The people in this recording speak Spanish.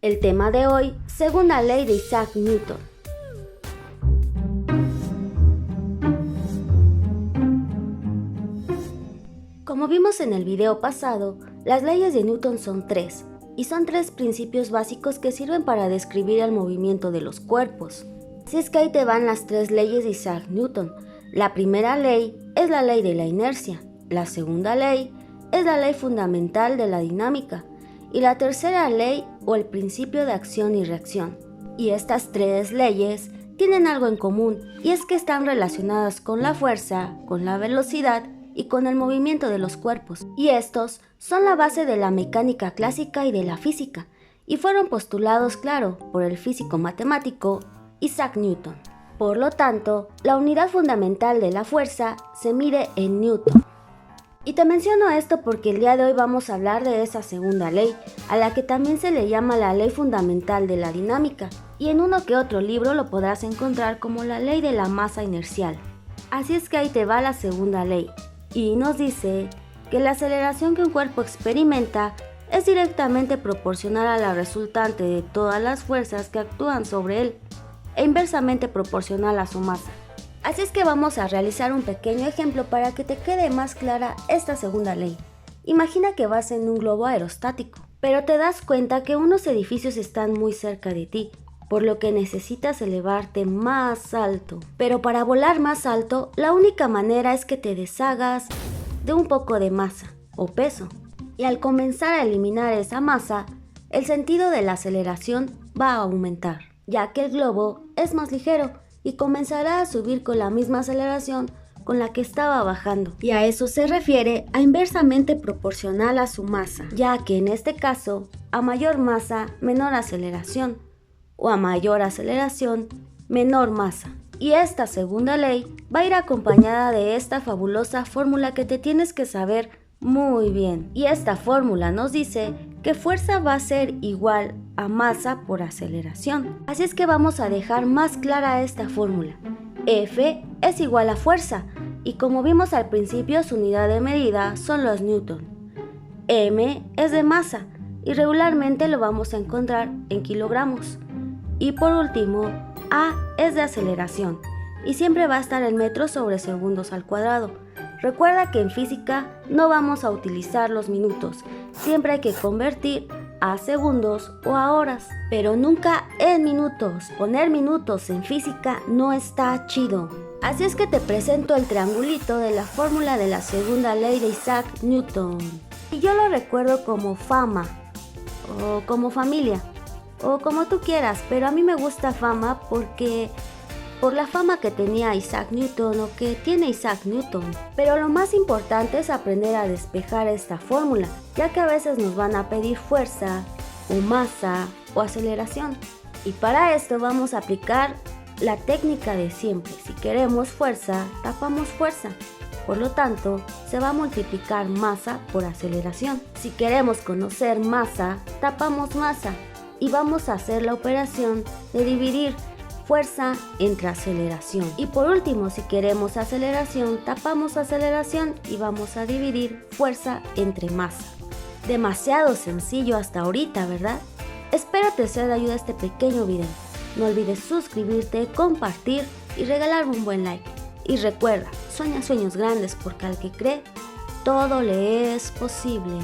El tema de hoy, segunda ley de Isaac Newton. Como vimos en el video pasado, las leyes de Newton son tres, y son tres principios básicos que sirven para describir el movimiento de los cuerpos. Así es que ahí te van las tres leyes de Isaac Newton. La primera ley es la ley de la inercia, la segunda ley es la ley fundamental de la dinámica, y la tercera ley o el principio de acción y reacción. Y estas tres leyes tienen algo en común, y es que están relacionadas con la fuerza, con la velocidad y con el movimiento de los cuerpos. Y estos son la base de la mecánica clásica y de la física, y fueron postulados, claro, por el físico matemático Isaac Newton. Por lo tanto, la unidad fundamental de la fuerza se mide en Newton. Y te menciono esto porque el día de hoy vamos a hablar de esa segunda ley, a la que también se le llama la ley fundamental de la dinámica, y en uno que otro libro lo podrás encontrar como la ley de la masa inercial. Así es que ahí te va la segunda ley, y nos dice que la aceleración que un cuerpo experimenta es directamente proporcional a la resultante de todas las fuerzas que actúan sobre él, e inversamente proporcional a su masa. Así es que vamos a realizar un pequeño ejemplo para que te quede más clara esta segunda ley. Imagina que vas en un globo aerostático, pero te das cuenta que unos edificios están muy cerca de ti, por lo que necesitas elevarte más alto. Pero para volar más alto, la única manera es que te deshagas de un poco de masa o peso. Y al comenzar a eliminar esa masa, el sentido de la aceleración va a aumentar, ya que el globo es más ligero y comenzará a subir con la misma aceleración con la que estaba bajando. Y a eso se refiere a inversamente proporcional a su masa, ya que en este caso, a mayor masa, menor aceleración, o a mayor aceleración, menor masa. Y esta segunda ley va a ir acompañada de esta fabulosa fórmula que te tienes que saber muy bien. Y esta fórmula nos dice que fuerza va a ser igual a masa por aceleración. Así es que vamos a dejar más clara esta fórmula. F es igual a fuerza, y como vimos al principio su unidad de medida son los newton. M es de masa, y regularmente lo vamos a encontrar en kilogramos. Y por último, A es de aceleración, y siempre va a estar en metros sobre segundos al cuadrado. Recuerda que en física no vamos a utilizar los minutos, siempre hay que convertir a segundos o a horas, pero nunca en minutos. Poner minutos en física no está chido. Así es que te presento el triangulito de la fórmula de la segunda ley de Isaac Newton. Y yo lo recuerdo como fama, o como familia, o como tú quieras, pero a mí me gusta fama porque por la fama que tenía Isaac Newton o que tiene Isaac Newton. Pero lo más importante es aprender a despejar esta fórmula, ya que a veces nos van a pedir fuerza, o masa, o aceleración. Y para esto vamos a aplicar la técnica de siempre. Si queremos fuerza, tapamos fuerza. Por lo tanto, se va a multiplicar masa por aceleración. Si queremos conocer masa, tapamos masa. Y vamos a hacer la operación de dividir fuerza entre aceleración. Y por último, si queremos aceleración, tapamos aceleración y vamos a dividir fuerza entre masa. Demasiado sencillo hasta ahorita, ¿verdad? Espero te sea de ayuda este pequeño video. No olvides suscribirte, compartir y regalarme un buen like. Y recuerda, sueña sueños grandes porque al que cree, todo le es posible.